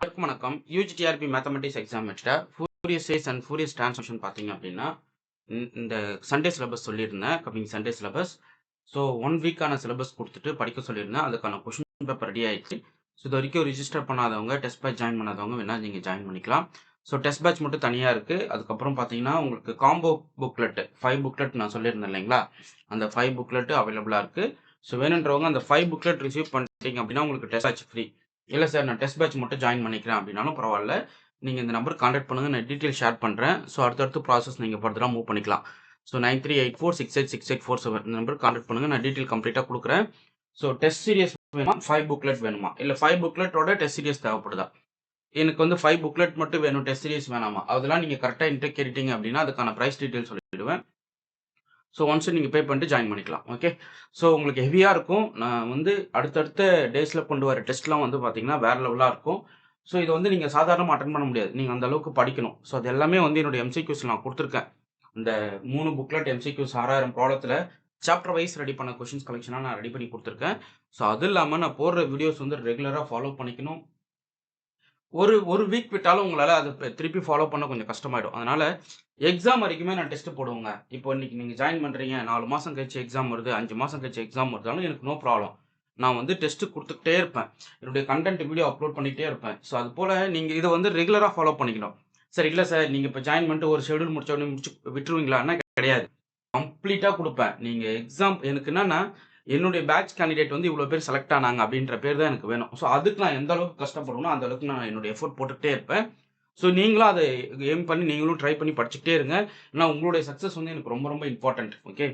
எல்லாருக்கும் வணக்கம். UGTRB mathematics exam வச்சுட்ட Fourier series and Fourier transformation பார்த்தீங்க அப்படின்னா, இந்த சண்டே சிலபஸ் சொல்லியிருந்தேன். Coming Sunday syllabus. ஸோ 1 வீக்கான சிலபஸ் கொடுத்துட்டு படிக்க சொல்லியிருந்தேன். அதுக்கான கொஷின் பேப்பர் ரெடி ஆயிடுச்சு. ஸோ இது வரைக்கும் ரிஜிஸ்டர் பண்ணாதவங்க, டெஸ்ட் பேட்ச் ஜாயின் பண்ணாதவங்க வேணா நீங்கள் ஜாயின் பண்ணிக்கலாம். ஸோ டெஸ்ட் பேட்ச் மட்டும் தனியாக இருக்குது. அதுக்கப்புறம் பார்த்தீங்கன்னா உங்களுக்கு காம்போ புக்லெட் 5 புக்லெட் நான் சொல்லியிருந்தேன் இல்லைங்களா, அந்த 5 புக்லெட் அவைலபிளாக இருக்குது. ஸோ வேணுன்றவங்க அந்த 5 புக்லெட் ரிசீவ் பண்ணிட்டீங்க அப்படின்னா உங்களுக்கு டெஸ்ட் பேட்ச் ஃப்ரீ. இல்லை சார் நான் டெஸ்ட் பேட்ச் மட்டும் ஜாயின் பண்ணிக்கிறேன் அப்படின்னாலும் பரவாயில்ல. நீங்கள் இந்த நம்பர் கான்டாக்ட் பண்ணுங்கள், நான் டீட்டெயில் ஷேர் பண்ணுறேன். ஸோ அடுத்தடுத்து ப்ராசஸ் நீங்கள் ஃபர்தராக மூவ் பண்ணிக்கலாம். ஸோ 9384686847 இந்த நம்பர் கான்டாக்ட் பண்ணுங்கள், நான் டீட்டெயில் கம்ப்ளீட்டாக கொடுக்குறேன். ஸோ டெஸ்ட் சீரியஸ் வேணுமா, 5 புக்லெட் வேணுமா, இல்லை 5 புக்லெட்டோட டெஸ்ட் சீரியஸ் தேவைப்படுதா, எனக்கு வந்து 5 புக்லெட் மட்டும் வேணும், டெஸ்ட் சீரியஸ் வேணாமா, அதெல்லாம் நீங்கள் கரெக்டாக என்கிட்ட கேட்டீங்க அப்படின்னா அதுக்கான ப்ரைஸ் டீட்டெயில் சொல்லிவிடுவேன். ஸோ ஒன்ஸ் நீங்கள் பே பண்ணிட்டு ஜாயின் பண்ணிக்கலாம். ஓகே. ஸோ உங்களுக்கு ஹெவியாக இருக்கும். நான் வந்து அடுத்தடுத்த டேஸில் கொண்டு வர டெஸ்ட்லாம் வந்து பார்த்தீங்கன்னா வேறு லெவலாக இருக்கும். ஸோ இதை வந்து நீங்கள் சாதாரணமாக அட்டன் பண்ண முடியாது. நீங்கள் அந்த அளவுக்கு படிக்கணும். ஸோ அது எல்லாமே வந்து என்னுடைய எம்சிக்யூஸ் நான் கொடுத்துருக்கேன். இந்த 3 புக்லெட் எம்சிக்யூஸ் 6000 ப்ராப்ளத்தில் சாப்டர் வைஸ் ரெடி பண்ண கொஷின்ஸ் கலெக்ஷனாக நான் ரெடி பண்ணி கொடுத்துருக்கேன். ஸோ அது இல்லாமல் நான் போடுற வீடியோஸ் வந்து ரெகுலராக ஃபாலோ பண்ணிக்கணும். ஒரு வீக் விட்டாலும் உங்களால் அதை திருப்பி ஃபாலோ பண்ண கொஞ்சம் கஷ்டமாயிடும். அதனால் எக்ஸாம் வரைக்குமே நான் டெஸ்ட் போடுவேங்க. இப்போ இன்னைக்கு நீங்கள் ஜாயின் பண்ணுறீங்க, 4 மாதம் கழிச்சு எக்ஸாம் வருது, 5 மாதம் கழிச்சு எக்ஸாம் வருதாலும் எனக்கு நோ ப்ராப்ளம். நான் வந்து டெஸ்ட்டு கொடுத்துக்கிட்டே இருப்பேன். என்னுடைய கண்டென்ட் வீடியோ அப்லோட் பண்ணிகிட்டே இருப்பேன். ஸோ அது போல் நீங்கள் இதை வந்து ரெகுலராக ஃபாலோ பண்ணிக்கணும். சார் இல்லை சார் நீங்கள் இப்போ ஜாயின் பண்ணிட்டு ஒரு ஷெடியூல் முடிச்ச உடனே விட்டுருவீங்களான்னா கிடையாது. கம்ப்ளீட்டாக கொடுப்பேன். நீங்கள் எக்ஸாம் எனக்கு என்னன்னா என்னுடைய பேட்ச் கேண்டிடேட் வந்து இவ்வளோ பேர் செலக்ட் ஆனாங்க அப்படின்ற பேர் தான் எனக்கு வேணும். ஸோ அதுக்கு நான் எந்த அளவுக்கு கஷ்டப்படுவேனோ அந்த அளவுக்கு நான் என்னுடைய எஃபோர்ட் போட்டுக்கிட்டே இருப்பேன். ஸோ நீங்களும் அதை எய்ம் பண்ணி நீங்களும் ட்ரை பண்ணி படிச்சுக்கிட்டே இருங்க. ஏன்னா உங்களுடைய சக்ஸஸ் வந்து எனக்கு ரொம்ப ரொம்ப இம்பார்ட்டன்ட். ஓகே.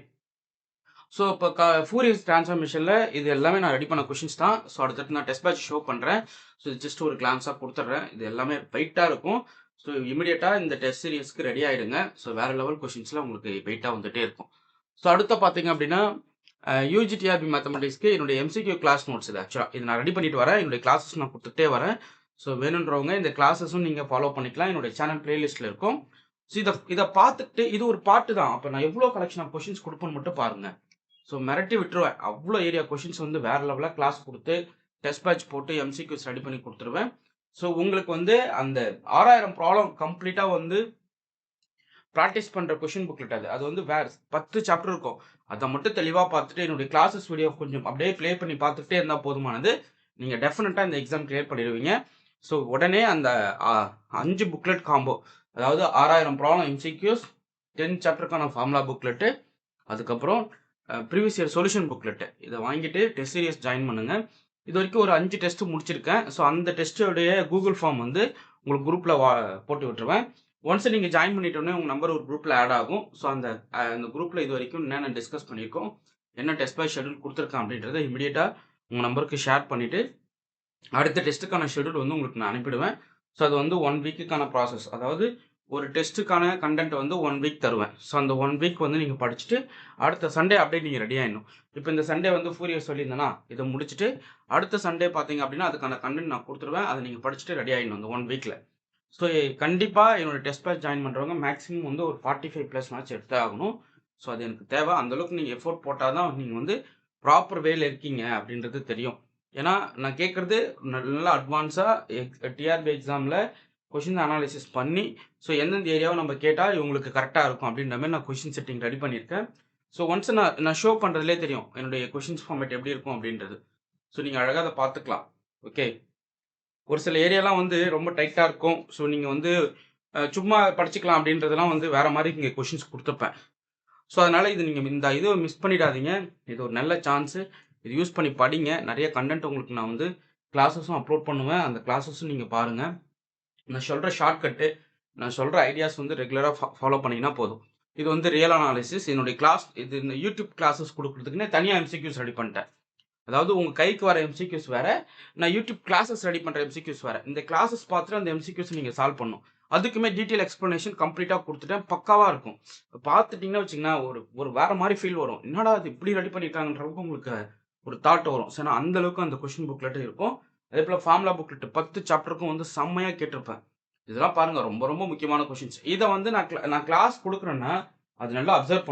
ஸோ இப்போ ஃபூரியர் ட்ரான்ஸ்ஃபார்மேஷனில் இது எல்லாமே நான் ரெடி பண்ண கொஷின்ஸ் தான். ஸோ அடுத்தடுத்து நான் டெஸ்ட் பேட்ச் ஷோ பண்ணுறேன். ஸோ இது ஜஸ்ட் ஒரு கிளான்ஸாக கொடுத்துட்றேன். இது எல்லாமே வெயிட்டாக இருக்கும். ஸோ இமீடியட்டாக இந்த டெஸ்ட் சீரியஸ்க்கு ரெடி ஆகிடுங்க. ஸோ வேறு லெவல் கொஷின்ஸில் உங்களுக்கு வெயிட்டாக வந்துகிட்டே இருக்கும். ஸோ அடுத்த பார்த்தீங்க அப்படின்னா யூஜிடிஆர்பி மேத்தமெட்டிக்ஸ்க்கு என்னுடைய எம்சிக்யூ கிளாஸ் நோட்ஸ் இது ஆக்சுவலாக இது நான் ரெடி பண்ணிட்டு வரேன். என்னுடைய கிளாஸஸ் நான் கொடுத்துட்டே வரேன். ஸோ வேணுன்றவங்க இந்த கிளாஸஸும் நீங்கள் ஃபாலோ பண்ணிக்கலாம். என்னுடைய சேனல் பிளேலிஸ்ட்டில் இருக்கும். ஸோ இதை பார்த்துட்டு இது ஒரு பாட்டு தான். அப்போ நான் எவ்வளோ கலெக்ஷன் ஆஃப் கொஷின்ஸ் கொடுப்பேன்னு மட்டும் பாருங்கள். ஸோ மிரட்டி விட்டுருவேன். அவ்வளோ ஏரியா கொஷின்ஸ் வந்து வேறு லெவலாக கிளாஸ் கொடுத்து டெஸ்ட் பேட்ச் போட்டு எம்சிக்யூஸ் ரெடி பண்ணி கொடுத்துருவேன். ஸோ உங்களுக்கு வந்து அந்த 6000 ப்ராப்ளம் கம்ப்ளீட்டாக வந்து ப்ராக்டிஸ் பண்ணுற கொஷின் புக்லெட் அது வந்து வேறு 10 சாப்டர் இருக்கும். அதை மட்டும் தெளிவாக பார்த்துட்டு என்னுடைய கிளாஸஸ் வீடியோ கொஞ்சம் அப்படியே ப்ளே பண்ணி பார்த்துக்கிட்டே இருந்தால் போதுமானது. நீங்கள் டெஃபினட்டாக இந்த எக்ஸாம் கிளியர் பண்ணிடுவீங்க. ஸோ உடனே அந்த 5 புக்லெட் காம்போ, அதாவது 6000 ப்ராப்ளம் எம்சிக்யூஸ், 10 சாப்டருக்கான ஃபார்முலா புக்லெட்டு, அதுக்கப்புறம் ப்ரீவியஸ் இயர் சொல்யூஷன் புக்லெட்டு, இதை வாங்கிட்டு டெஸ்ட் சீரியஸ் ஜாயின் பண்ணுங்கள். இது வரைக்கும் ஒரு 5 டெஸ்ட்டு முடிச்சிருக்கேன். ஸோ அந்த டெஸ்ட்டோடைய கூகுள் ஃபார்ம் வந்து உங்களுக்கு குரூப்பில் போட்டு விட்டுருவேன். ஒன்ஸ் நீங்கள் ஜாயின் பண்ணிட்டோன்னே உங்கள் நம்பர் ஒரு குரூப்பில் ஆட் ஆகும். ஸோ அந்த குரூப்பில் இது வரைக்கும் என்னென்ன டிஸ்கஸ் பண்ணியிருக்கோம், என்ன டெஸ்ட் பேட்ச் ஷெடியூல் கொடுத்துருக்கேன் அப்படின்றத இமீடியட்டாக உங்கள் நம்பருக்கு ஷேர் பண்ணிவிட்டு அடுத்த டெஸ்ட்டுக்கான ஷெடியூல் வந்து உங்களுக்கு நான் அனுப்பிடுவேன். ஸோ அது வந்து 1 வீக்குக்கான ப்ராசஸ். அதாவது ஒரு டெஸ்ட்டுக்கான கண்டென்ட் வந்து 1 வீக் தருவேன். ஸோ அந்த 1 வீக் வந்து நீங்கள் படிச்சுட்டு அடுத்த சண்டே அப்படியே நீங்கள் ரெடி ஆகிடணும். இப்போ இந்த சண்டே வந்து ஃபூரியர் சொல்லியிருந்தேன்னா இதை முடிச்சுட்டு அடுத்த சண்டே பார்த்தீங்க அப்படின்னா அதுக்கான கண்டென்ட் நான் கொடுத்துருவேன். அதை நீங்கள் படிச்சுட்டு ரெடி ஆகிடணும் அந்த 1 வீக்கில். ஸோ கண்டிப்பாக என்னோடய டெஸ்ட் பேட்ச் ஜாயின் பண்ணுறவங்க மேக்ஸிமம் வந்து ஒரு 45+ மேட்ச் எடுத்தே ஆகணும். ஸோ அது எனக்கு தேவை. அந்தளவுக்கு நீங்கள் எஃபோர்ட் போட்டால் தான் நீங்கள் வந்து ப்ராப்பர் வேல இருக்கீங்க அப்படின்றது தெரியும். ஏன்னா நான் கேட்குறது நல்லா அட்வான்ஸாக டிஆர்பி எக்ஸாமில் கொஷின் அனாலிசிஸ் பண்ணி ஸோ எந்தெந்த ஏரியாவை நம்ம கேட்டால் இவங்களுக்கு கரெக்டாக இருக்கும் அப்படின்ற மாதிரி நான் கொஷின் செட்டிங் ரெடி பண்ணியிருக்கேன். ஸோ ஒன்ஸ் நான் ஷோ பண்ணுறதுலே தெரியும் என்னுடைய கொஷின்ஸ் ஃபார்மேட் எப்படி இருக்கும் அப்படின்றது. ஸோ நீங்கள் அழகாக அதை பார்த்துக்கலாம். ஓகே. ஒரு சில ஏரியாலாம் வந்து ரொம்ப டைட்டாக இருக்கும். ஸோ நீங்கள் வந்து சும்மா படிச்சுக்கலாம் அப்படின்றதெல்லாம் வந்து வேறு மாதிரி இங்கே கொஷின்ஸ் கொடுத்துருப்பேன். ஸோ அதனால் இது நீங்கள் இந்த இதை மிஸ் பண்ணிடாதீங்க. இது ஒரு நல்ல சான்ஸு. இது யூஸ் பண்ணி படிங்க. நிறைய கண்டென்ட் உங்களுக்கு நான் வந்து கிளாஸஸும் அப்லோட் பண்ணுவேன். அந்த கிளாஸஸும் நீங்கள் பாருங்கள். நான் சொல்கிற ஷார்ட்கட்டு, நான் சொல்கிற ஐடியாஸ் வந்து ரெகுலராக ஃபாலோ பண்ணிங்கன்னா போதும். இது வந்து ரியல் அனாலிசிஸ். என்னுடைய கிளாஸ் இது இந்த யூடியூப் கிளாஸஸ் கொடுக்குறதுக்குன்னே தனியாக எம்சிக்யூஸ் ரெடி பண்ணிட்டேன். அதாவது உங்கள் கைக்கு வர எம்சிக்யூஸ் வேறு, நான் யூடியூப் கிளாஸஸ் ரெடி பண்ணுற எம்சிக்யூஸ் வேறு. இந்த கிளாஸஸ் பார்த்துட்டு அந்த எம்சிக்யூஸ் நீங்கள் சால்வ் பண்ணணும். அதுக்குமே டீட்டெயில் எக்ஸ்ப்ளனேஷன் கம்ப்ளீட்டாக கொடுத்துட்டேன். பக்காவாக இருக்கும். பார்த்துட்டிங்கன்னா வச்சிங்கன்னா ஒரு வேறு மாதிரி ஃபீல் வரும். என்னடா அது இப்படி ரெடி பண்ணியிருக்காங்கன்றவங்க உங்களுக்கு ஒரு தாட் வரும். ஸோ நான் அந்தளவுக்கு அந்த கொஷின் புக்லெட்டு இருக்கும். அதே போல் ஃபார்முலா புக்லெட்டு 10 சாப்டருக்கும் வந்து செம்மையாக கேட்டிருப்பேன். இதெல்லாம் பாருங்கள் ரொம்ப ரொம்ப முக்கியமான கொஷின்ஸ். இதை வந்து நான் கிளாஸ் கொடுக்குறேன்னா அது நல்லா அப்சர்வ்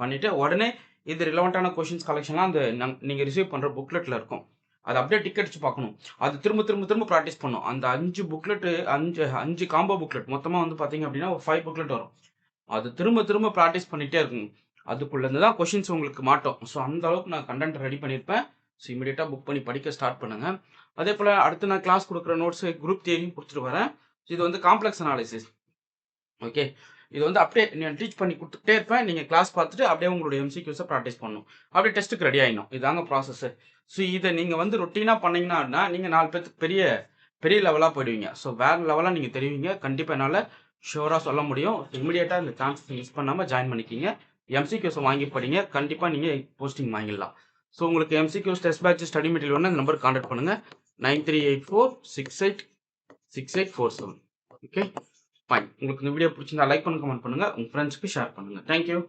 பண்ணிவிட்டு உடனே இது ரிலவெண்ட்டான கொஷின்ஸ் கலெக்ஷன்லாம் அந்த நீங்கள் ரிசீவ் பண்ணுற புக்லெட்டில் இருக்கும். அதை அப்படியே டிக் அடிச்சு பார்க்கணும். அது திரும்ப திரும்ப திரும்ப ப்ராக்டிஸ் பண்ணும். அந்த 5 புக்லெட்டு 5 காம்போ புக்லெட் மொத்தமா வந்து பார்த்தீங்க அப்படின்னா, ஒரு 5 புக்லெட் வரும். அது திரும்ப திரும்ப ப்ராக்டிஸ் பண்ணிட்டே இருக்கணும். அதுக்குள்ளேருந்து தான் கொஷின்ஸ் உங்களுக்கு மாட்டும். ஸோ அந்த அளவுக்கு நான் கன்டென்ட் ரெடி பண்ணியிருப்பேன். ஸோ இமிடியேட்டா புக் பண்ணி படிக்க ஸ்டார்ட் பண்ணுங்க. அதேபோல அடுத்து நான் கிளாஸ் குடுக்குற நோட்ஸ் குரூப் தியரியும் குடுத்துட்டு வரேன். இது வந்து காம்ப்ளெக்ஸ் அனாலிசிஸ். ஓகே. இது வந்து அப்படியே நான் டீச் பண்ணி குடுத்துக்கிட்டே இருப்பேன். நீங்க கிளாஸ் பார்த்துட்டு அப்படியே உங்களுடைய எம்சிக்யூஸ பிராக்டிஸ் பண்ணணும். அப்படியே டெஸ்ட்டுக்கு ரெடி ஆயிடணும். இதாங்க ப்ராசஸ். ஸோ இத நீங்க வந்து ரொட்டீனா பண்ணீங்கன்னா, நீங்க 4 பேத்துக்கு பெரிய பெரிய லெவலா போயிடுவீங்க. ஸோ வேற லெவலா நீங்க தெரிவீங்க. கண்டிப்பா என்னால ஷூரா சொல்ல முடியும். இமிடியேட்டா இந்த சான்ஸ் மிஸ் பண்ணாம ஜாயின் பண்ணிக்கங்க. எம்சிக்யூஸ வாங்கி படிங்க. கண்டிப்பா நீங்க போஸ்டிங் வாங்கிடலாம். ஸோ உங்களுக்கு MCQs test batch study material வேணும்னா இந்த நம்பருக்கு கான்டாக்ட் பண்ணுங்க. 9384686847. ஓகே. ஃபைன். உங்களுக்கு இந்த வீடியோ பிடிச்சிருந்தா லைக் பண்ணுங்க, கமெண்ட் பண்ணுங்க. உங்க ஃப்ரெண்ட்ஸ்க்கு ஷேர் பண்ணுங்க. Thank you.